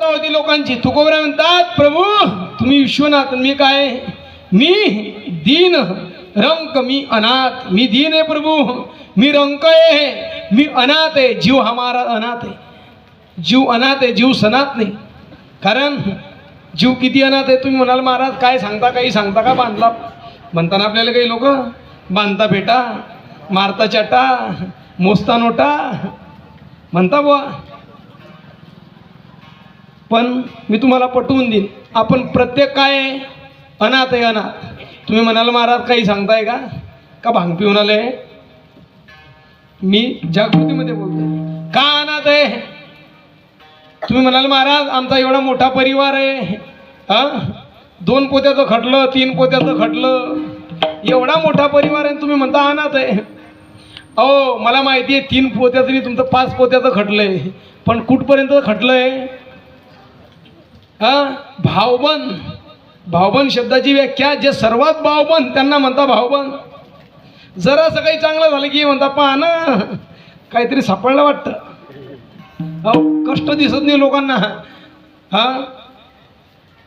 होती लोकांची. तुकोबरा म्हणतात, प्रभू तुम्ही विश्वनाथ, मी काय, मी दीन रंक, मी अनाथ. मी दीन आहे प्रभू, मी रंक आहे, मी अनाथ आहे. जीव हमारा अनाथ आहे, जीव अनाथ आहे, जीव सनात नाही. कारण जीव किती अनाथ आहे. तुम्ही म्हणाल महाराज काय सांगता, काही सांगता का? बांधला म्हणताना आपल्याला काही लोक बांधता फेटा, मारता चाटा, मोजता नोटा म्हणता बुवा. पण मी तुम्हाला पटवून देईन, आपण प्रत्येक काय आहे, अनाथ आहे, अनाथ. तुम्ही म्हणाल महाराज काही सांगताय का? का भांग पिऊन आले? मी जागृतीमध्ये बोलतोय. का अनाथ आहे? तुम्ही म्हणाल महाराज आमचा एवढा मोठा परिवार आहे, 2 पोत्याचं खटलं, 3 पोत्याचं खटलं, एवढा मोठा परिवार आहे, तुम्ही म्हणता अनाथ आहे. अहो मला माहिती आहे 3 पोत्याचं नाही, तुमचं 5 पोत्याचं खटलंय. पण कुठपर्यंत खटलंय? भावबन. भावबन शब्दाची व्याख्या, जे सर्वात भावबन त्यांना म्हणता भावबन. जरासं काही चांगलं झालं की म्हणता पहा ना काहीतरी सापडलं वाटतं. अहो कष्ट दिसत नाही लोकांना.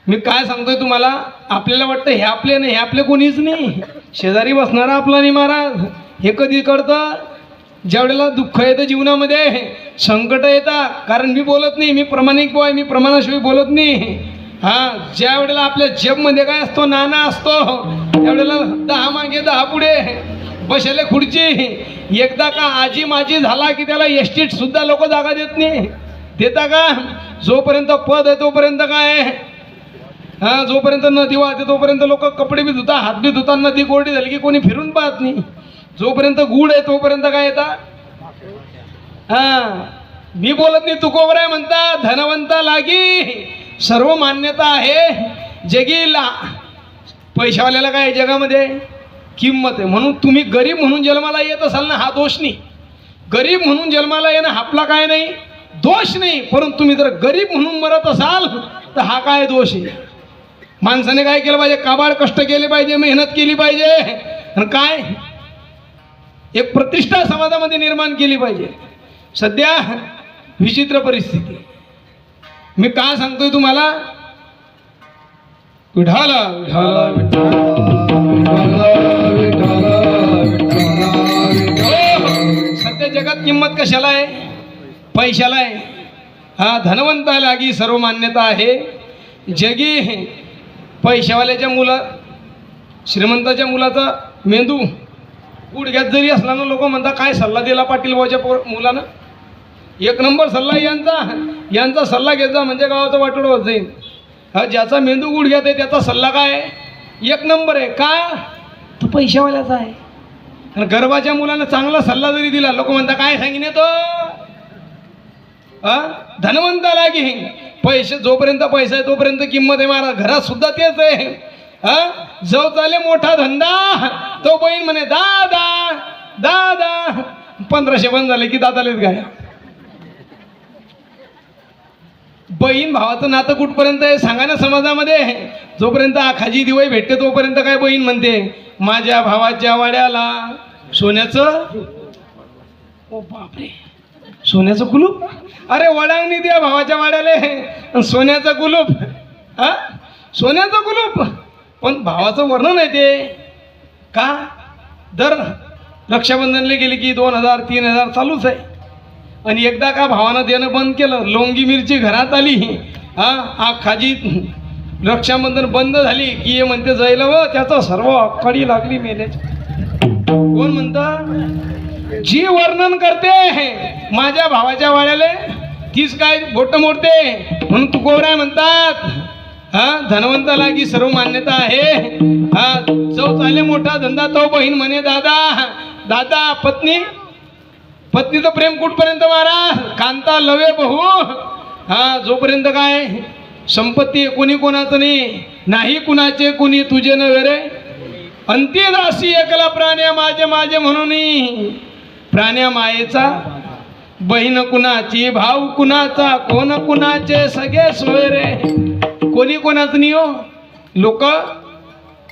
मी काय सांगतोय तुम्हाला, आपल्याला वाटतं हे आपले नाही, हे आपले कोणीच नाही, शेजारी बसणारा आपला नाही महाराज. हे कधी कळतं? ज्यावेळेला दुःख येतं जीवनामध्ये, संकट येतात. कारण मी बोलत नाही, मी प्रामाणिक बॉय, मी प्रमाणाशिवाय बोलत नाही. ज्या वेळेला आपल्या जेबमध्ये काय असतो, नाणा असतो, त्यावेळेला 10 मागे 10 पुढे बसले खुर्ची. एकदा का आजी माझी झाला की त्याला एसटीत सुद्धा लोक जागा देत नाही. देता का? जोपर्यंत पद आहे तोपर्यंत काय, जोपर्यंत नदी वाहते तोपर्यंत लोक कपडे बी धुता, हात बी धुता. नदी कोरडी झाली की कोणी फिरून पाहत नाही. जोपर्यंत गुड आहे तोपर्यंत काय येतात. मी बोलत नाही, तुकोबराय म्हणता, धनवंता लागी सर्व मान्यता आहे जगीला. पैशावाल्याला काय जगामध्ये किंमत आहे. म्हणून तुम्ही गरीब म्हणून जन्माला येत असाल ना, हा दोष नाही. गरीब म्हणून जन्माला येणं आपला काय नाही, दोष नाही. परंतु तुम्ही जर गरीब म्हणून मरत असाल तर हा काय दोष आहे. माणसाने काय केलं पाहिजे, काबाड कष्ट केले पाहिजे, मेहनत केली पाहिजे, आणि काय एक प्रतिष्ठा समाजामध्ये निर्माण केली पाहिजे. सध्या विचित्र परिस्थिती. मी काय सांगतोय तुम्हाला, विठाला विठाला सध्या जगात किंमत कशाला आहे, पैशाला आहे. धनवंता लागी सर्व मान्यता आहे जगी. पैशावाल्याच्या श्रीमंताच्या मुलाचा मेंदू गुडघ्यात जरी असला ना, लोक म्हणतात काय सल्ला दिला पाटील भाऊच्या मुलानं, 1 नंबर सल्ला यांचा सल्ला घ्यायचा म्हणजे गावाचं वाटोळ होत जाईल. ज्याचा मेंदू गुडघ्यात आहे त्याचा सल्ला काय 1 नंबर आहे. का? तो पैशावाल्याचा आहे. आणि गर्भाच्या मुलानं चांगला सल्ला जरी दिला, लोक म्हणतात काय सांगितलं तो, धनवंता लागी. पैसे जोपर्यंत पैसा आहे तोपर्यंत किंमत आहे महाराज. घरात सुद्धा तेच आहे. जो चाले मोठा धंदा तो बहीण म्हणे दादा दादा. 1500 बंद झाले की दादालेच गाया. बहीण भावाचं नातं कुठपर्यंत आहे सांगा ना समाजामध्ये. जोपर्यंत आखाजी दिवाळी भेटते तोपर्यंत काय बहीण म्हणते, माझ्या भावाच्या वाड्याला सोन्याचं, ओ बापरे, सोन्याचं कुलूप. अरे वडांनी द्या भावाच्या वाड्याला सोन्याचं कुलूप. सोन्याचं कुलूप. पण भावाचं वर्णन आहे ते. का? दर रक्षाबंधनला गेली की 2000 3000 चालूच आहे. आणि एकदा का भावानं देणं बंद केलं, लोंगी मिरची घरात आली, खाजी रक्षाबंधन बंद झाली की हे म्हणते जायला व त्याचं सर्व अक्काडी लागली मेल्याची. कोण म्हणतं? जी वर्णन करते माझ्या भावाच्या वाड्याला तीच काय बोट मोडते. म्हणून तुकोबराय म्हणतात, धनवंता लागी सर्व मान्यता आहे. जो चाले मोठा धंदा तो बहीण म्हणे दादा दादा. पत्नीचं प्रेम कुठपर्यंत महाराज, कांता लवे बहु. जोपर्यंत काय संपत्ती कोणी कोणाचं नाही कुणाचे कुणी तुझे नव्हे रे. अंत्यदासी एकला प्राण्या माझे माझे म्हणून. प्राण्या मायेचा, बहीण कुणाची, भाऊ कुणाचा, कोण कुणाचे, सगळे सोय रे. कोणी कोणाचं नाही हो. लोक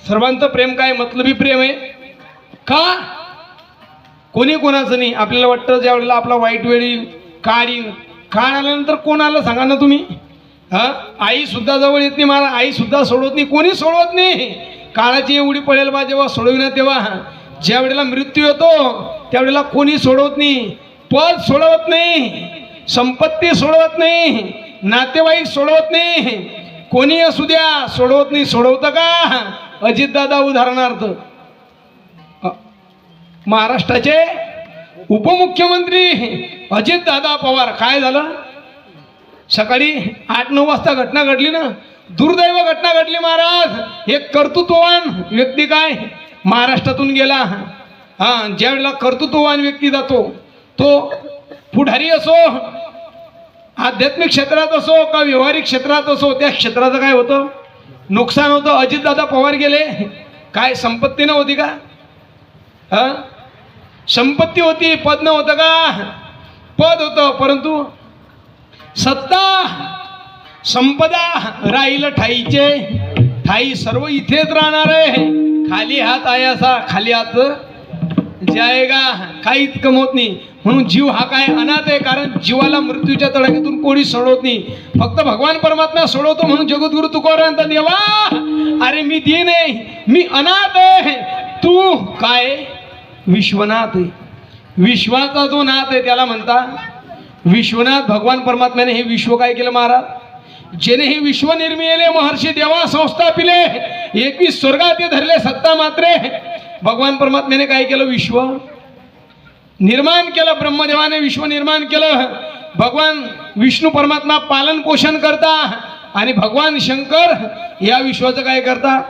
सर्वांचं प्रेम काय मतलबी प्रेम आहे का? कोणी कोणाचं नाही. आपल्याला वाटतं ज्या वेळेला आपला वाईट वेळ येईल, काळ आल्यानंतर कोण आलं सांगा ना तुम्ही. हा, आई सुद्धा जवळ येत नाही महाराज, आई सुद्धा सोडवत नाही, कोणी सोडवत नाही. काळाची एवढी पडेल बा जेव्हा सोडविना, तेव्हा ज्या वेळेला मृत्यू येतो त्यावेळेला कोणी सोडवत नाही. पद सोडवत नाही, संपत्ती सोडवत नाही, नातेवाईक सोडवत नाही, कोणी असू द्या सोडवत नाही. सोडवतं का? अजितदादा उदाहरणार्थ महाराष्ट्राचे उपमुख्यमंत्री अजितदादा पवार. काय झालं? सकाळी 8-9 वाजता घटना घडली ना, दुर्दैव घटना घडली महाराज. एक कर्तृत्ववान व्यक्ती काय महाराष्ट्रातून गेला. हां, ज्या वेळेला कर्तृत्ववान व्यक्ती जातो, तो पुढारी असो, आध्यात्मिक क्षेत्रात असो का व्यावहारिक क्षेत्रात असो, त्या क्षेत्राचं काय होतं? नुकसान होतं. अजितदादा पवार गेले. काय संपत्ती नव्हती का? हां, संपत्ती होती, पद नव्हतं का? पद होतं, परंतु सत्ता संपदा राहील ठाईचे ठाई. सर्व इथेच राहणार आहे. खाली हात आयासा खाली हात जाएगा. काहीच कमवत नाही. म्हणून जीव हा काय अनाथ आहे, कारण जीवाला मृत्यूच्या तडाख्यातून कोणी सोडवत नाही, फक्त भगवान परमात्मा सोडवतो. म्हणून जगद्गुरु तुकोबार म्हणतात, देवा अरे मी दीन आहे, मी अनाथ आहे, तू काय विश्वनाथ आहे. विश्वाचा जो नाथ आहे त्याला म्हणता विश्वनाथ. भगवान परमात्म्याने हे विश्व काय केलं महाराज? जेने हे विश्व निर्मिले महर्षी देवा संस्थापिले, 21 स्वर्गात धरले सत्ता मात्रे. भगवान परमात्म्याने काय केलं? विश्व निर्माण केलं. ब्रह्मदेवाने विश्व निर्माण केलं. भगवान विष्णू परमात्मा पालन पोषण करता आणि भगवान शंकर या विश्वाचं काय करता?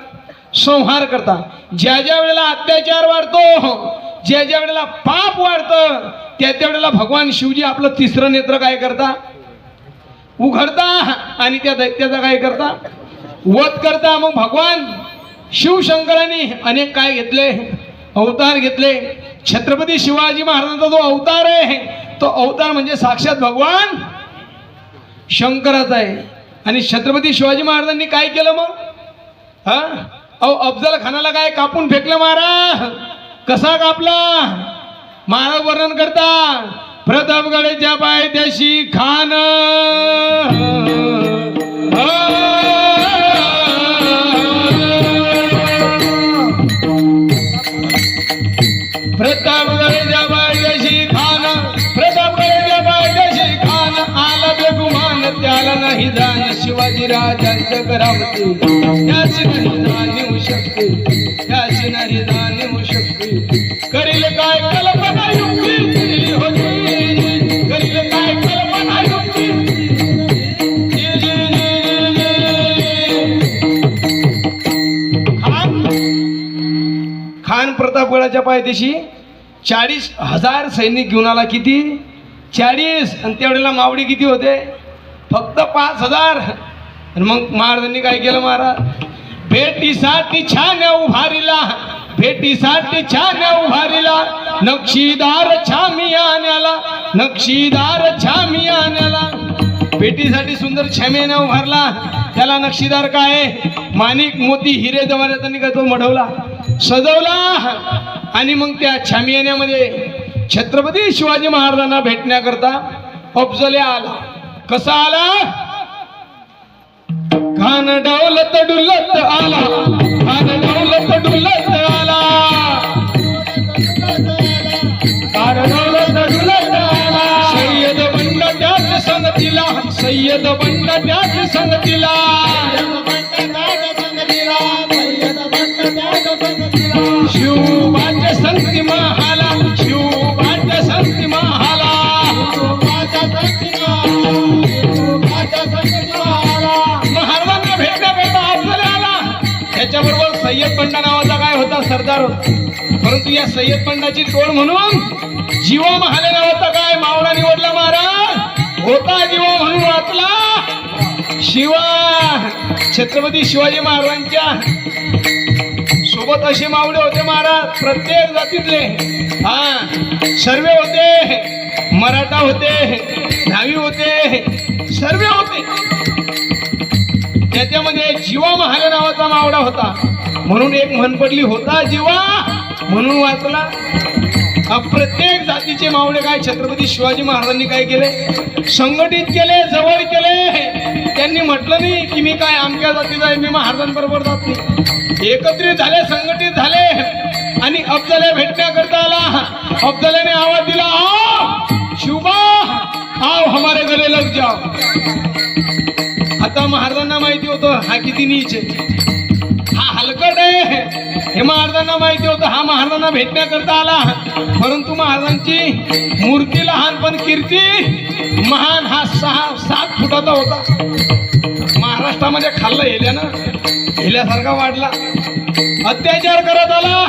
संहार करता. ज्या ज्या वेळेला अत्याचार वाढतो, ज्या ज्या वेळेला पाप वाढतं, त्या त्या वेळेला भगवान शिवजी आपलं तिसरं नेत्र काय करता? उघडता आणि त्या दैत्याचा काय करता? वध करता. मग भगवान शिवशंकरांनी अनेक काय घेतले? अवतार घेतले. छत्रपती शिवाजी महाराजांचा जो अवतार आहे, तो अवतार म्हणजे साक्षात भगवान शंकराचा आहे. आणि छत्रपती शिवाजी महाराजांनी काय केलं मग? हा, अफजल खानाला काय कापून फेकलं महाराज? कसा कापला महाराज वर्णन करता? प्रतापगडाच्या पायथ्याशी खान, प्रतापगडाच्या पायथ्याशी खान, प्रतापगडाच्या पायथ्याशी खान, आला बेगुमान त्याला नाही जाण. शिवाजी राजांच्या करावते त्याची नाही जाणीव शकते, त्याची नाही जाणीव शकते. करील काय कल्पना युक्ती होती, करील काय कल्पना युक्ती. खान प्रतापगडाच्या पायथ्याशी 40,000 सैनिक घेऊन आला. किती? 40. आणि त्यावेळेला मावडी किती होते? फक्त 5,000. आणि मग महाराजांनी काय केलं महाराज? भेटीसाठी छान उभारीला, भेटीसाठी छान उभारीला, नक्षीदार छामी आण्याला, नक्षीदार छामी आण्याला. भेटीसाठी सुंदर छाम्याने उभारला. त्याला नक्षीदार काय? माणिक मोती हिरे जवाहरात त्यांनी काय तो मढवला, सजवला. आणि मग त्या छामियान्यामध्ये छत्रपती शिवाजी महाराजांना भेटण्याकरता अफजल आला. कसा आला? खान डौलत डुलत आला, खान डौलत डुलत आला, खान डौलत डुलत आला. सय्यद बंड त्याच संगतीला, सय्यद बंड त्याच संगतीला, शिवबाच्या संगती महाला, शिवबाच्या संगती महाला. महाराजांना भेटण्याकरता अफजल आला. त्याच्याबरोबर सय्यद बंडा नावाचा काय होता? सरदार होता. परंतु या सय्यद बंडाची टोळ म्हणून जीवा महाले नावाचा काय मावळा निवडला महाराज. होता जीवा म्हणून वाचला. शिवा छत्रपती शिवाजी महाराजांच्या सोबत असे मावळे होते महाराज, प्रत्येक जातीतले. हा, सर्व होते, मराठा होते, न्हावी होते, सर्व होते. त्याच्यामध्ये जीवा महाले नावाचा मावळा होता. म्हणून एक म्हण पडली, होता जीवा म्हणून वाचला. प्रत्येक जातीचे मावळे काय छत्रपती शिवाजी महाराजांनी काय केले, संघटित केले, जवळ केले. त्यांनी म्हटलं नाही की मी काय अमक्या जातीचा आहे, मी महाराजांबरोबर जात नाही. एकत्रित झाले, संघटित झाले आणि अफजल भेटण्याकरता आला. अफजलाने आवाज दिला, आओ शिवबा, आओ हमारे गले लग जाओ. आता महाराजांना माहिती होतं हा किती नीच आहे, हा हलकट आहे. हे महाराजांना माहिती होतं हा महाराजांना भेटण्याकरता आला. परंतु महाराजांची मूर्ती लहान पण कीर्ती महान. हा 6-7 फुटाचा होता. महाराष्ट्रामध्ये खाल्लं हेल्यानं, हेल्यासारखा वाढला, अत्याचार करत आला.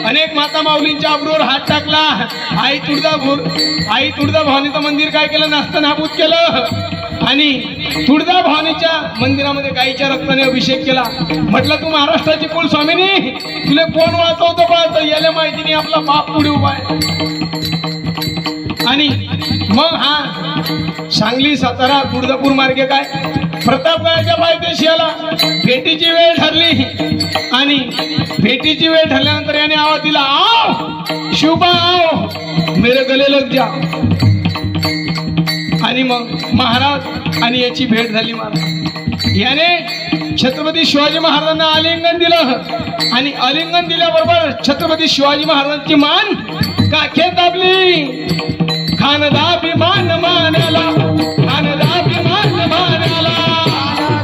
अनेक माता माऊलींच्या अब्रूवर हात टाकला. आई तुळजाभवानीचं मंदिर काय केलं, नास्तनाबूत केलं. आणि तुळजाभवानीच्या मंदिरामध्ये गाईच्या रक्ताने अभिषेक केला. म्हटलं तू महाराष्ट्राची कुलस्वामिनी, तुला कोण वाचवतो पाहतं, याला माहिती नाही आपला बाप पुढे उभा आहे. आणि मग हा सांगली, सातारा, तुळजापूर मार्गे काय प्रतापगडाच्या पायथ्याशी आला. भेटीची वेळ ठरली आणि भेटीची वेळ ठरल्यानंतर याने आवाज दिला, आओ शिवबा, आओ मेरे गले लग जा. आणि मग महाराज आणि याची भेट झाली. महाराज याने छत्रपती शिवाजी महाराजांना आलिंगन दिलं आणि आलिंगन दिल्याबरोबर छत्रपती शिवाजी महाराजांची मान काखेत दाबली. खानदाभिमान मानला, खानदाभिमान मानला,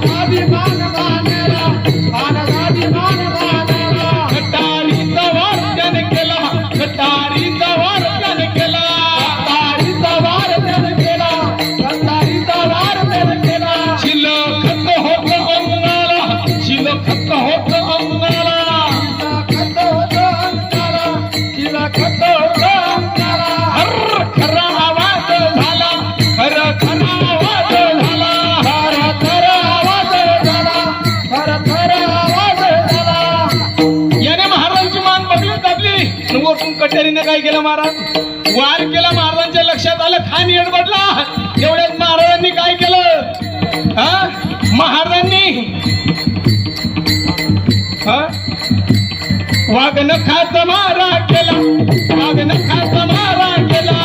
खानदाभिमान मानला, खानदाभिमान मानला. कटारीचा वार त्याने केला, कटारीचा वार त्याने केला, कटारीचा वार त्याने केला, कटारीचा वार त्याने केला. शिलखत होत अंगाला, शिलखत होत अंगाला, शिलखत होत अंगाला, शिलखत होत अंगाला. खरा आवाज झाला, खरा खरा आवाज झाला, खरा खरा आवाज झाला, खरा खरा आवाज झाला. याने महाराजांची मान बघली दाबली. वरून कटेरीने काय केलं, महाराज वार केला. महाराजांच्या लक्षात आलं, खान येडबडला. एवढ्यात महाराजांनी काय केलं, महाराजांनी वाघनखाचा मारा केला, वाघनखाचा मारा केला,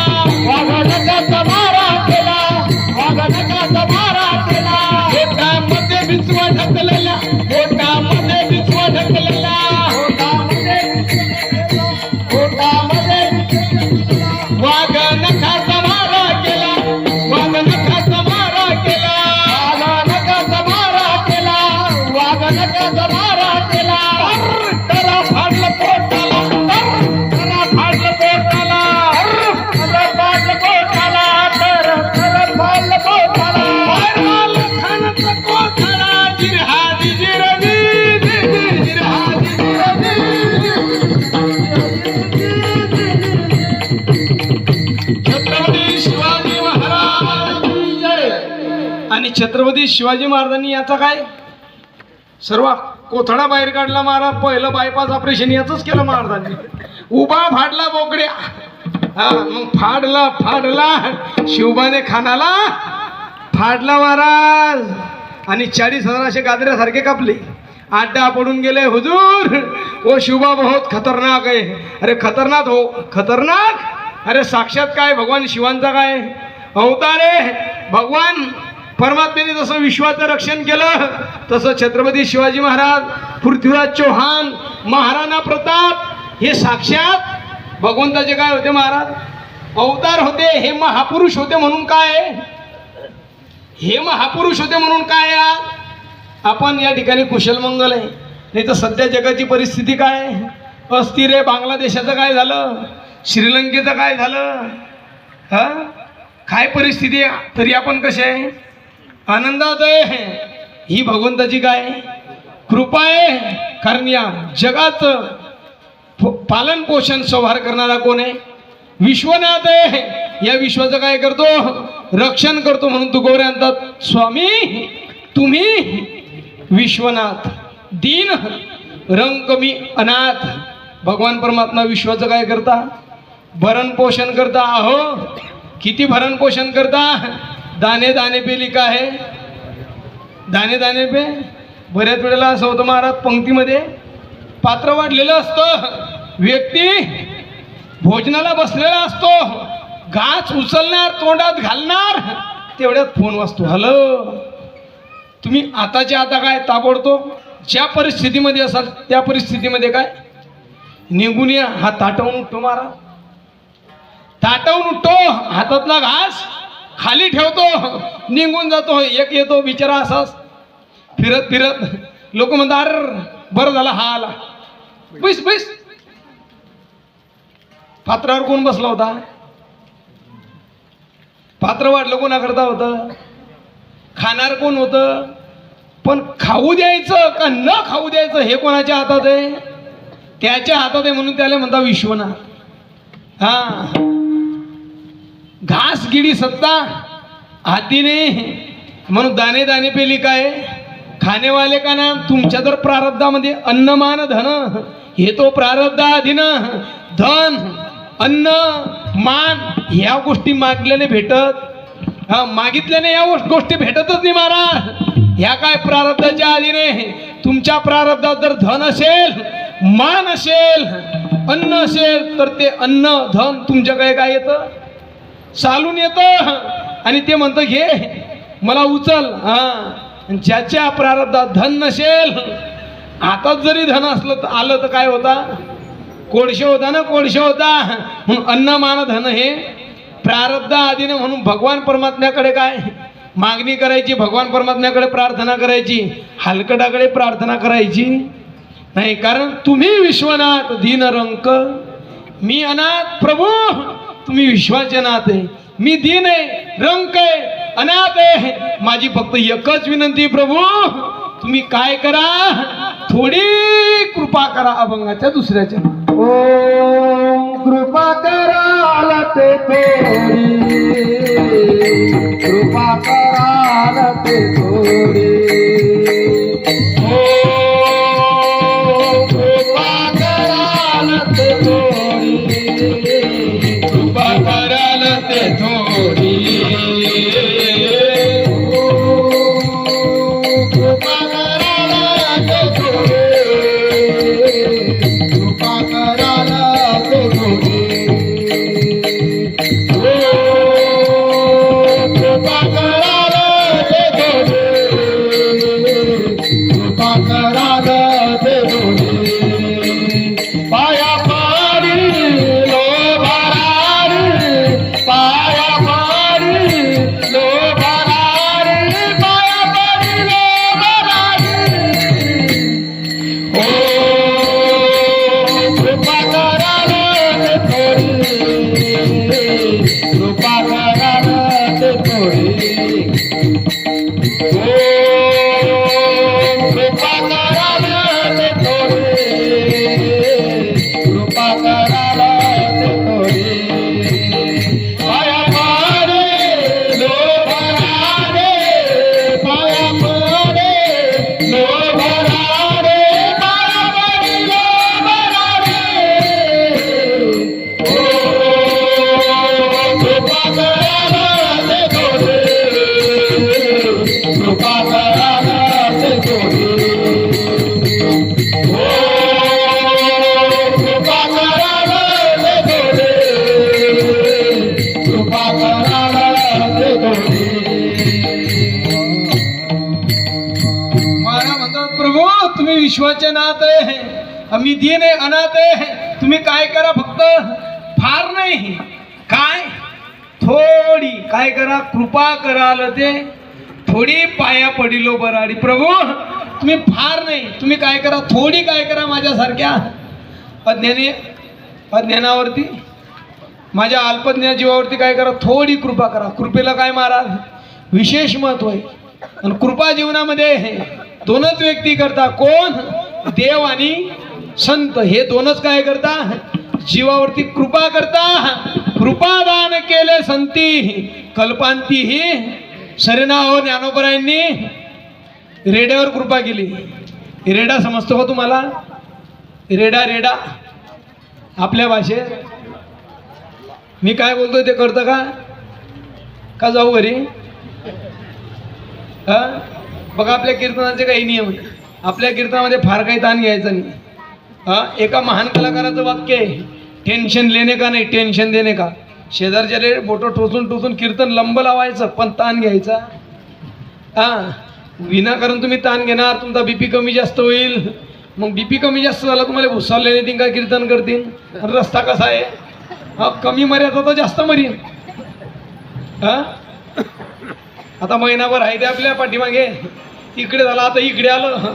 वाघनखाचा मारा केला, वाघनखाचा मारा केला. पोटामध्ये बिचवा ढकलला, पोटामध्ये बिचवा ढकलला, पोटामध्ये वाघनखाचा मारा केला, वाघनखाचा मारा केला, वाघनखाचा मारा केला, वाघनखाचा मारा केला. त्याला फाडलं पोटाला, त्याला फाडलं पोटाला, त्याला फाडलं पोटाला, त्याला फाडलं पोटाला. मारलं खानाचा कोथळा, जिरहादी जिरदी, जिरहादी जिरदी. छत्रपती शिवाजी महाराज जय. आणि छत्रपती शिवाजी महाराजांनी याचा काय सर्व कोथळा बाहेर काढला. महाराज पहिलं बायपास ऑपरेशन याच केलं महाराजांनी. उभा फाडला बोकड्या, मग फाडला शिवबाने खानाला फाडला महाराज. आणि 40,000 असे गाजऱ्यासारखे कापले. आड्डा पडून गेले. हुजूर ओ शिवबा बहुत खतरनाक आहे. अरे खतरनाक हो, खतरनाक. अरे साक्षात काय भगवान शिवांचा काय अवतार आहे. भगवान परमात्म्याने जसं विश्वाचं रक्षण केलं तसं छत्रपती शिवाजी महाराज, पृथ्वीराज चौहान, महाराणा प्रताप हे साक्षात भगवंताचे काय होते महाराज, अवतार होते. हे महापुरुष होते म्हणून काय, हे महापुरुष होते म्हणून काय आपण या ठिकाणी कुशलमंगल आहे. नाही तर सध्या जगाची परिस्थिती काय अस्थिर आहे. बांगलादेशाचं काय झालं, श्रीलंकेचं काय झालं, काय परिस्थिती आहे, तरी आपण कसे आहे, आनंदात आहे. ही भगवंताची काय कृपा आहे. कारण या जगाचं पालन पोषण संहार करणारा कोण आहे, विश्वनाथ आहे. या विश्वाचं काय करतो, रक्षण करतो. म्हणून तुकोबरे म्हणतात, स्वामी तुम्ही विश्वनाथ, दीन रंग कमी अनाथ. भगवान परमात्मा विश्वाचं काय करता, भरण पोषण करता. अहो किती भरण पोषण करता. दाने दाने पे लिखा है, दाने दाने पे. बऱ्याच वेळेला असं होतं महाराज, पंक्तीमध्ये पात्र वाढलेलं असतं, व्यक्ती भोजनाला बसलेला असतो, घास उचलणार, तोंडात घालणार, तेवढ्यात फोन वाजतो. हॅलो. तुम्ही आताच्या आता काय ताबडतोब ज्या परिस्थितीमध्ये असाल त्या परिस्थितीमध्ये काय निघून या. हा ताटवून उठतो, मारा ताटवून उठतो, हातातला घास खाली ठेवतो, निघून जातो. एक येतो बिचारा असाच फिरत फिरत. लोक म्हणतात अरे बरं झालं हा आला. बैस बैस. पात्रावर कोण बसला होता? पात्र वाढलं कोणाकरता होतं? खाणार कोण होतं? पण खाऊ द्यायचं का न खाऊ द्यायचं हे कोणाच्या हातात आहे? त्याच्या हातात आहे. म्हणून त्याला म्हणता विश्वनाथ. हा, घास गिडी सत्ता हातीने, म्हणून दाने दाने पे लिखा है खाने वाले का नाम. तुमच्या जर प्रारब्धामध्ये अन्न मान धन हे तो प्रारब्धाधीन. धन अन्न मान ह्या गोष्टी मागल्याने भेटत, हा मागितल्याने या गोष्टी भेटतच नाही महाराज. ह्या काय प्रारब्धाच्या अधीने. तुमच्या प्रारब्धात जर धन असेल, मान असेल, अन्न असेल तर ते अन्न धन तुमच्याकडे काय येतं? चालून येतं. आणि ते म्हणतं घे मला उचल. हा, ज्याच्या प्रारब्धात धन नसेल, हातात जरी धन असलं तर आलं तर काय होता? कोळशे होता ना, कोळशे होता. म्हणून अन्न मान धन हे प्रारब्ध आधीने. म्हणून भगवान परमात्म्याकडे काय मागणी करायची? भगवान परमात्म्याकडे प्रार्थना करायची, हलकटाकडे प्रार्थना करायची नाही. कारण तुम्ही विश्वनाथ दीनरंक, मी अनाथ प्रभू, तुम्ही विश्वाचे नाथ आहे. मी दीन आहे, रंक आहे, अनाथ आहे. माझी फक्त एकच विनंती प्रभू, तुम्ही काय करा, थोडी कृपा करा. अभंगाच्या दुसऱ्याच्या ओम कृपा कराल ते थोडी, कृपा कराल ते थोडी. विश्वाचे नाथ आहे, आम्ही दीन आहे, अनाथ आहे. तुम्ही काय करा, फक्त फार नाही काय थोडी काय करा, कृपा कराल ते थोडी पाया पडिलो बराडी. प्रभू तुम्ही फार नाही, तुम्ही काय करा, थोडी काय करा, माझ्यासारख्या अज्ञानावरती, माझ्या अल्पज्ञा जीवावरती काय करा, थोडी कृपा करा. कृपेला काय महाराज विशेष महत्व आहे. आणि कृपा जीवनामध्ये दोनच व्यक्ती करता, कोण? देव आणि संत. हे दोनच काय करता, जीवावरती कृपा करता. कृपादान केले संती कल्पांती. ही सरेना हो ज्ञानोबरायांनी रेड्यावर कृपा केली. रेडा समजतो का तुम्हाला? रेडा रेडा आपल्या भाषेत. मी काय बोलतोय ते कळतं का जाऊ घरी? हा बघा, आपल्या कीर्तनाचे काही नियम आहे. आपल्या कीर्तनामध्ये फार काही ताण घ्यायचा नाही. हा एका महान कलाकाराचं वाक्य आहे, टेन्शन लेणे का नाही, टेन्शन देणे का. शेजारच्या रे बोटं टोचून टोचून कीर्तन लंब लावायचं, पण ताण घ्यायचा. विनाकारण तुम्ही ताण घेणार, तुमचा बीपी कमी जास्त होईल. मग बीपी कमी जास्त झाला तुम्हाला भुसावले येतील का कीर्तन करतील. रस्ता कसा आहे, कमी मर्यादा तर जास्त मरीन. आता महिनाभर आहे ते आपल्या पाठीमागे, इकडे झालं आता इकडे आलं,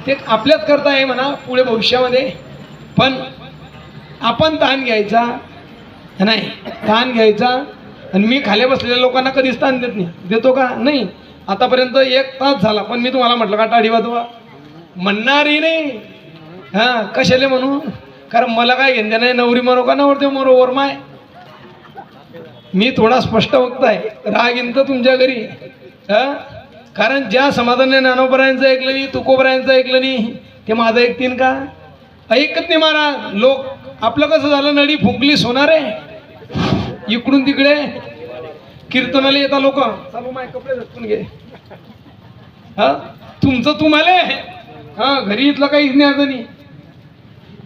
ते आपल्याच करता आहे म्हणा पुढे भविष्यामध्ये. पण आपण ताण घ्यायचा नाही, ताण घ्यायचा. आणि मी खाली बसलेल्या लोकांना कधीच ताण देत नाही. देतो का नाही. आतापर्यंत 1 तास झाला, पण मी तुम्हाला म्हटलं का टाळी वाजवा, म्हणणारही नाही. कशाले म्हणू, कारण मला काय घेणं नाही. नवरी मरो का नवरदेव मरो, वर माय. मी थोडा स्पष्ट वक्त आहे, राग येईन तर तुमच्या घरी. कारण ज्या समाधानाने ज्ञानोबरायांचं ऐकलं नाही, तुकोबरायांचं ऐकलं नाही, ते माझं ऐकतील का. ऐकत नाही महाराज. लोक आपलं कसं झालं, नडी फुंकली सोनार आहे इकडून तिकडे. कीर्तनाला येतात लोक, चालू माय कपडे झटकून घे. तुमचं तुम्हाला घरी इथलं काहीच नाही अजूनही.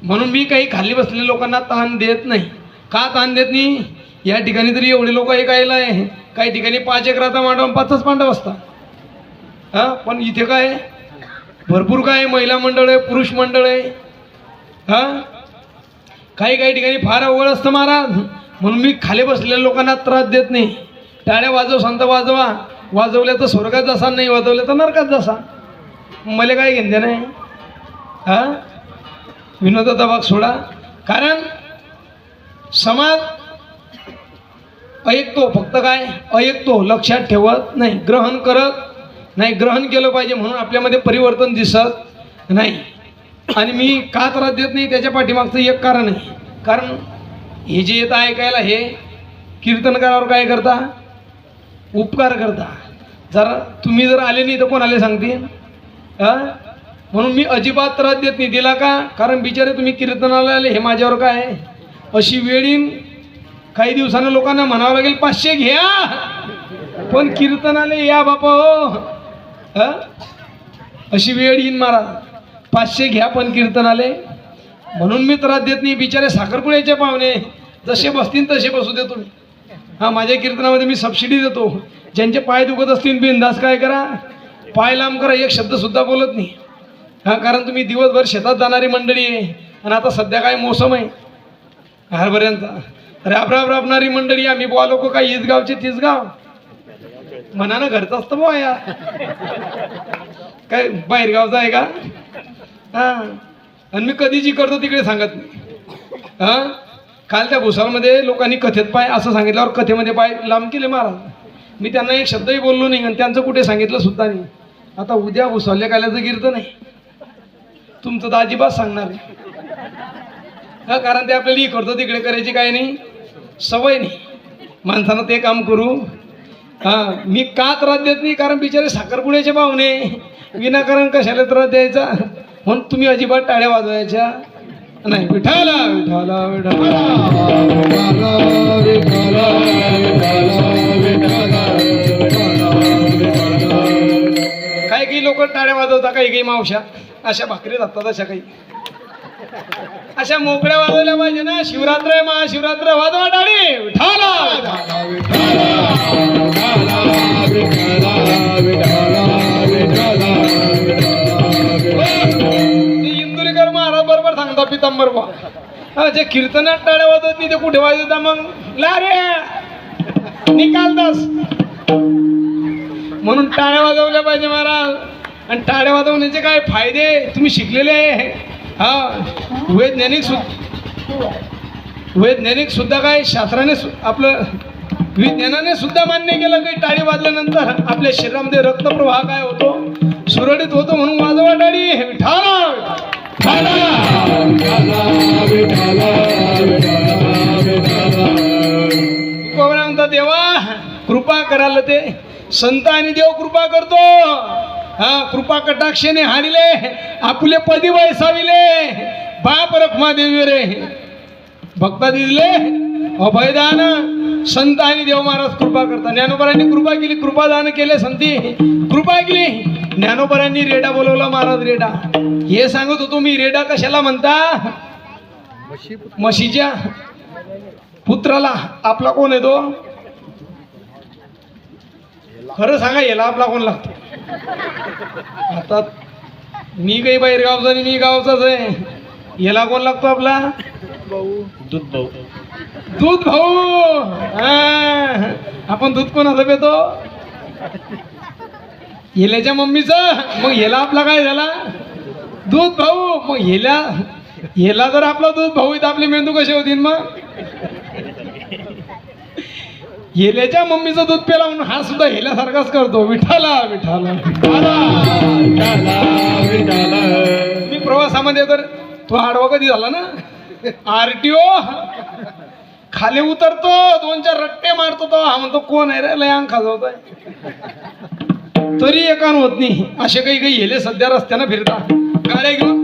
म्हणून मी काही खाली बसलेल्या लोकांना ताण देत नाही. का ताण देत नाही, या ठिकाणी तरी एवढे लोक ऐकायला आहे. काही ठिकाणी 5 एकराचा मांडव 5च पांडव असतात. पण इथे काय भरपूर काय महिला मंडळ आहे, पुरुष मंडळ आहे. काही काही ठिकाणी फार अवघड असतं महाराज. म्हणून मी खाली बसलेल्या लोकांना त्रास देत नाही. टाळ्या वाजव, संत वाजवा, वाजवल्या तर स्वर्गात जसा, नाही वाजवल्या तर नरकात जसा. मला काय घेणं नाही. विनोदाचा भाग सोडा. कारण समाज ऐकतो, फक्त काय ऐकतो, लक्षात ठेवत नाही, ग्रहण करत नाही. ग्रहण केलं पाहिजे म्हणून आपल्यामध्ये परिवर्तन दिसत नाही. आणि मी का त्रास देत नाही त्याच्या पाठीमागचं एक कारण आहे. कारण हे जे येतं ऐकायला, हे कीर्तनकारावर काय करता, उपकार करता. जरा तुम्ही जर आले नाही तर कोण आले सांगतील. म्हणून मी अजिबात त्रास देत नाही. दिला का, कारण बिचारे तुम्ही कीर्तनाला आले, हे माझ्यावर काय आहे. अशी वेळ येईन काही दिवसानं लोकांना म्हणावं लागेल 500 घ्या, पण कीर्तनाला या बापा हो. अशी वेळ येईन महाराज, 500 घ्या पण कीर्तनाले. म्हणून मी त्रास देत नाही. बिचारे साखरपुड्याचे पाहुणे जसे बसतील तसे बसू देतो मी. माझ्या कीर्तनामध्ये मी सबसिडी देतो. ज्यांचे पाय दुखत असतील बिनधास्त काय करा, पाय लांब करा, एक शब्द सुद्धा बोलत नाही. कारण तुम्ही दिवसभर शेतात जाणारी मंडळी आहे. आणि आता सध्या काय मोसम आहे हरभऱ्यांचा, राबणारी मंडळी. आम्ही बुवा लोक काय हीच गावचे तीच गाव मनानं घरचं असतं बुवा. या काय बाहेर गावचं आहे का. आणि मी कधी जी करतो तिकडे सांगत नाही. काल त्या भुसावळमध्ये लोकांनी कथेत पाय असं सांगितल्यावर कथेमध्ये पाय लांब केले महाराज. मी त्यांना एक शब्दही बोललो नाही आणि त्यांचं कुठे सांगितलं सुद्धा नाही. आता उद्या भुसावल्या काल्याचं कीर्तन आहे, तुमचं तर अजिबात सांगणार नाही. कारण ते आपल्याला करतो तिकडे करायची काय नाही सवय नाही. माणसानं ते काम करू. मी का त्रास देत नाही, कारण बिचारे साखरपुड्याचे पाहुणे, विनाकारण कशाला त्रास द्यायचा. म्हणून तुम्ही अजिबात टाळ्या वाजवायच्या नाही. विठाला विठाला विठाला काही काही लोक टाळ्या वाजवतात, काही काही मावशा अशा भाकरी जातात. अशा काही अशा मोकळ्या वाजवल्या पाहिजे ना. शिवरात्र आहे, महाशिवरात्र, वाजवा टाळी. विठाला इंदुरीकर महाराज बरोबर सांगता पितांबर बा. जे कीर्तनात टाळ्या वाजवत नाही ते कुठे वाजवता मग ला रे निकाल दास. म्हणून टाळ्या वाजवल्या पाहिजे महाराज. आणि टाळ्या वाजवण्याचे काय फायदे तुम्ही शिकलेले आहे. वैज्ञानिक सुद्धा काय शास्त्राने आपलं विज्ञानाने सुद्धा मान्य केलं की टाळी वाजल्यानंतर आपल्या शरीरामध्ये रक्तप्रवाह काय होतो, सुरळीत होतो. म्हणून वाजवा टाळी. म्हणता देवा कृपा करायला ते संत आणि देव कृपा करतो. कृपा कटाक्षेने हारिले आपुले पदी वैसाविले. बाप रखमा देवी रे भक्ता दिले अभयदान. संत आणि देव महाराज कृपा करता. ज्ञानोबरांनी कृपा केली, कृपादान केले, संती कृपा केली. ज्ञानोबरांनी रेडा बोलवला महाराज. रेडा हे सांगत होतो मी. रेडा कशाला म्हणता, म्हशीच्या पुत्राला आपला कोण आहे तो? खरं सांगा, याला आपला कोण लागतो? आता मी काही बाहेर गावचा आणि मी गावचाच आहे. याला कोण लागतो आपला? दूध भाऊ. दूध भाऊ. आपण दूध कोणाचं पितो? हेल्याच्या मम्मीचं. मग हेला आपला काय झाला? दूध भाऊ. मग हेला जर आपला दूध भाऊ तर आपले मेंदू कसे होतील? मग हेल्याच्या मम्मीचं दूध प्याला म्हणून हा सुद्धा हेल्यासारखाच करतो. विठाला विठाला मी प्रवासामध्ये तर तो आडवा कधी झाला ना, आरटीओ खाली उतरतो, 2-4 रट्टे मारतो. तो हा म्हणतो कोण आहे रे, लय अंग खाजवतोय. तरी एकान होत नाही. असे काही काही हेले सध्या रस्त्यानं फिरता गाड्या घेऊन,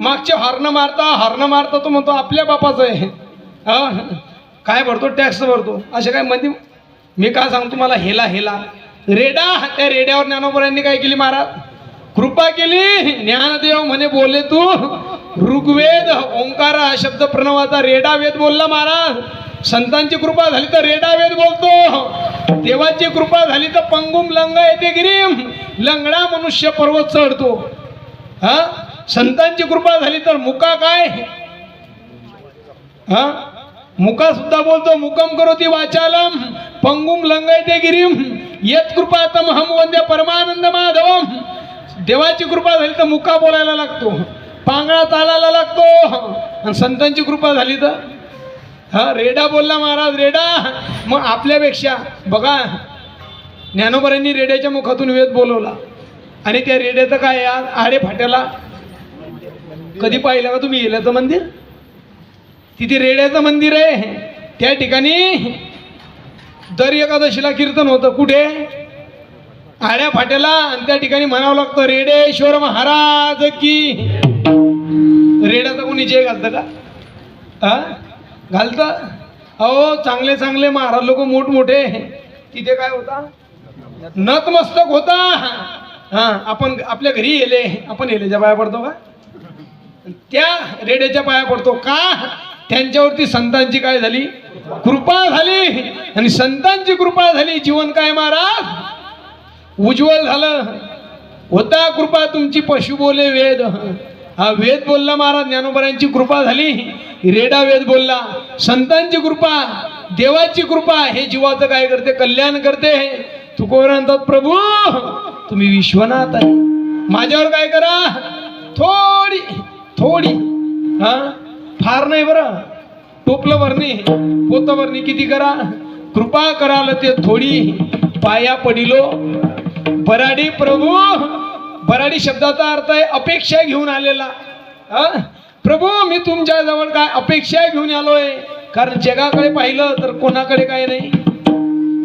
मागचे हॉर्न मारता. तो म्हणतो आपल्या बापाचं आहे. हा काय भरतो? टॅक्स भरतो. असे काय म्हणते. मी काय सांगतो तुम्हाला, हेला रेडा. त्या रेड्यावर ज्ञानोबरांनी काय केली महाराज? कृपा केली. ज्ञानदेव म्हणे बोले तू ऋग्वेद ओंकार शब्द प्रणवाचा रेडा वेद बोलला महाराज. संतांची कृपा झाली तर रेडा वेद बोलतो. देवाची कृपा झाली तर पंगुम लंग येते गिरीम, लंगडा मनुष्य पर्वत चढतो. हा संतांची कृपा झाली तर मुका काय? हा मुका सुद्धा बोलतो. मुकम करोती वाचालम पंगुम लंगयते गिरीम येत कृपा तमहम वंदे परमानंद माधवम. देवाची कृपा झाली तर मुका बोलायला लागतो, पांगळा चालायला लागतो. आणि संतांची कृपा झाली तर हा रेडा बोलला महाराज, रेडा. मग आपल्यापेक्षा बघा, ज्ञानोबरांनी रेड्याच्या मुखातून वेद बोलवला. आणि त्या रेड्याचं काय यार, आडे फाट्याला कधी पाहिलं का तुम्ही? येल्याचं मंदिर, तिथे रेड्याचं मंदिर आहे. त्या ठिकाणी दर एकादशीला कीर्तन होतं. कुठे? आड्या फाट्याला. आणि त्या ठिकाणी म्हणावं लागतं रेडेश्वर महाराज की. रेड्याचं कोणी जय घालतं का? हा घालतं. अहो चांगले चांगले महाराज लोक मोठमोठे, तिथे काय होता? नतमस्तक होता. हा आपण आपल्या घरी येले, आपण येलेच्या पाया पडतो का? त्या रेड्याच्या पाया पडतो का? त्यांच्यावरती संतांची काय झाली? कृपा झाली. आणि संतांची कृपा झाली, जीवन काय महाराज उज्ज्वल झालं. होता कृपा तुमची पशु बोले वेद. हा वेद बोलला महाराज. ज्ञानोबरांची कृपा झाली, रेडा वेद बोलला. संतांची कृपा, देवाची कृपा हे जीवाचं काय करते? कल्याण करते. तुकोबर म्हणतात प्रभू तुम्ही विश्वनाथ आहे, माझ्यावर काय करा? थोडी थोडी, हा फार नाही बरं, टोपलं भरणी पोतं भरणी किती करा? कृपा कराल ते थोडी, पाया पडिलो बराडी. प्रभू बराडी शब्दाचा अर्थ आहे अपेक्षा घेऊन आलेला. प्रभू मी तुमच्या जवळ काय अपेक्षा घेऊन आलोय. कारण जगाकडे पाहिलं तर कोणाकडे काय नाही,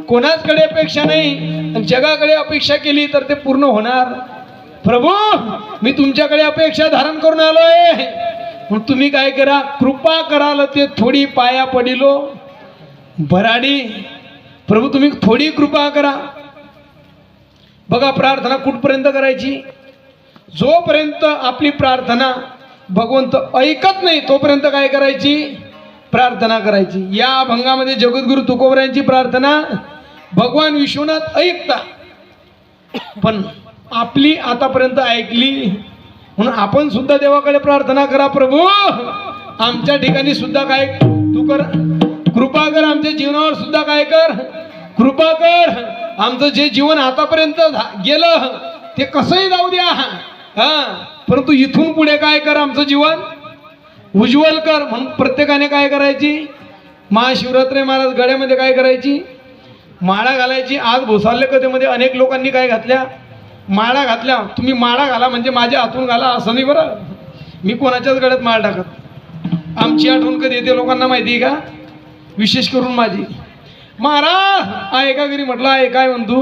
कोणाचकडे अपेक्षा नाही. जगाकडे अपेक्षा केली तर ते पूर्ण होणार. प्रभू मी तुमच्याकडे अपेक्षा धारण करून आलोय. मग तुम्ही काय करा? कृपा कराल ते थोडी, पाया पडिलो बराडी. प्रभू तुम्ही थोडी कृपा करा. बघा प्रार्थना कुठपर्यंत करायची? जोपर्यंत आपली प्रार्थना भगवंत ऐकत नाही तोपर्यंत काय करायची? प्रार्थना करायची. या अभंगामध्ये जगद्गुरु तुकोबरायांची प्रार्थना भगवान विश्वनाथ ऐकता, पण आपली आतापर्यंत ऐकली. म्हणून आपण सुद्धा देवाकडे प्रार्थना करा. प्रभू आमच्या ठिकाणी सुद्धा काय तू कर, कृपा कर. आमच्या जीवनावर सुद्धा काय कर? कृपा कर. आमचं जे जीवन आतापर्यंत गेलं ते कसंही जाऊ द्या, हा परंतु इथून पुढे काय कर? आमचं जीवन उज्ज्वल कर. म्हणून प्रत्येकाने काय करायची? महाशिवरात्री महाराज गळ्यामध्ये काय करायची? माळा घालायची. आज भोसाले कथेमध्ये अनेक लोकांनी काय घातल्या? माळा घातल्या. तुम्ही माळा घाला म्हणजे माझ्या हातून घाला असं नाही बरं. मी कोणाच्याच गळ्यात माळ टाकत. आमची आठवण कधी येते लोकांना माहिती आहे का? विशेष करून माझी. महाराज ऐका घरी म्हटलं आहे काय म्हणतो?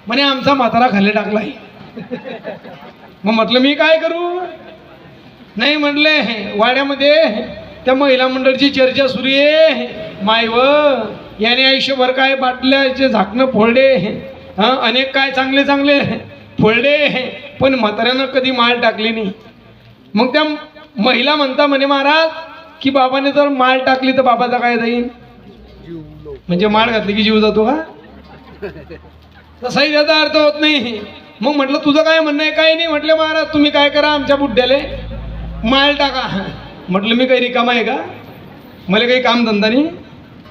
म्हणे आमचा म्हातारा खाली टाकलाय. मग म्हटलं मी काय करू? नाही म्हटले वाड्यामध्ये त्या महिला मंडळची चर्चा सुरू आहे. माय व याने आयुष्यभर काय बाटल्याचे झाकणं फोडले, हा अनेक काय चांगले चांगले फोडले, पण म्हाताऱ्यानं कधी माळ टाकली नाही. मग त्या महिला म्हणता म्हणे महाराज की बाबाने जर माळ टाकली तर बाबाचा काय जाईल? म्हणजे माळ घातली की जीव जातो का? तसाही त्याचा अर्थ होत नाही. मग म्हटलं तुझं काय म्हणणं आहे? काय नाही. म्हटलं महाराज तुम्ही काय करा, आमच्या बुड्ड्याले माळ टाका. म्हटलं मी काही रिकामा आहे का? मला काही काम धंदा नाही.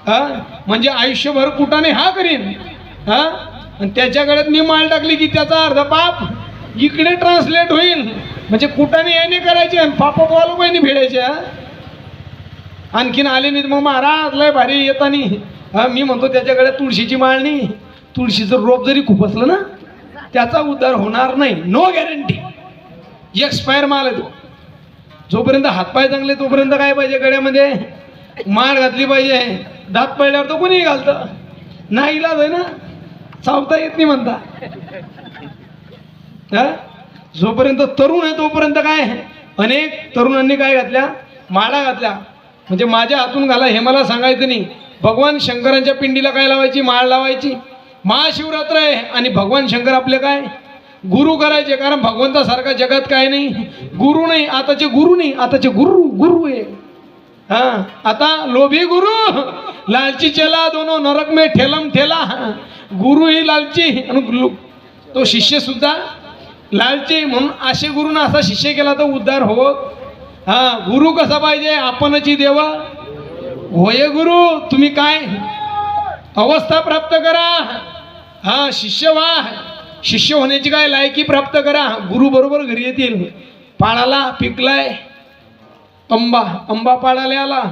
हा म्हणजे आयुष्यभर कुठाने हा करीन. हा आणि त्याच्या गळ्यात मी माळ टाकली की त्याचा अर्ध पाप इकडे ट्रान्सलेट होईल. म्हणजे कुठाने याने करायचे आणि पाप बॉलोबाईने भिडायचे. आणखीन आले नाहीत. मग महाराज लय भारी येतानी हा मी म्हणतो त्याच्याकडे तुळशीची माळ नाही, तुळशीचं रोप जरी खूप असलं ना त्याचा उद्धार होणार नाही. No guarantee. एक्सपायर माल आहे तो. जोपर्यंत हातपाय चांगले तोपर्यंत काय पाहिजे? गळ्यामध्ये माळ घातली पाहिजे. दात पडल्यावर तो कोणीही घालतं. नाही इलाज आहे ना, चावता येत नाही म्हणता. जोपर्यंत तरुण आहे तोपर्यंत काय? अनेक तरुणांनी काय घातल्या? माळा घातल्या. म्हणजे माझ्या हातून घाला हे मला सांगायचं नाही. भगवान शंकरांच्या पिंडीला काय लावायची? माळ लावायची. महाशिवरात्र आहे आणि भगवान शंकर आपले काय गुरु करायचे. कारण भगवंतासारखा जगात काय नाही, गुरु नाही. आताचे गुरु नाही, आताचे गुरु गुरु आहे. हा आता लोभी गुरु लालची चेला दोनों नरक में ठेलम ठेला. गुरु ही लालची आणि तो शिष्य सुद्धा लालची. म्हणून असे गुरुनं असा शिष्य केला तर उद्धार होत. हा गुरु कसा पाहिजे? आपणची देवा होय गुरु. तुम्ही काय अवस्था प्राप्त करा. हा शिष्य व्हा. शिष्य होण्याची काय लायकी प्राप्त करा. गुरु बरोबर घरी येतील. पाळाला पिकलाय आंबा पाळाला आला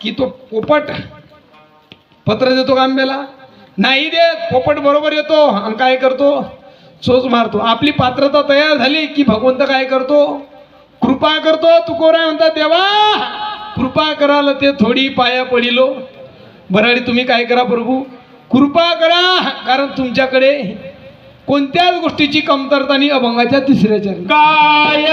की तो पोपट पत्र देतो का आंब्याला? नाही देत. पोपट बरोबर येतो आणि काय करतो? चोच मारतो. आपली पात्रता तयार झाली की भगवंत काय करतो? कृपा करतो. तुकोराय म्हणतात देवा कृपा कराल ते थोडी पाया पडिलो. बराडी तुम्ही काय करा प्रभू? कृपा करा. कारण तुमच्याकडे कोणत्याच गोष्टीची कमतरता नाही. अभंगाच्या 3ऱ्या चरणी काय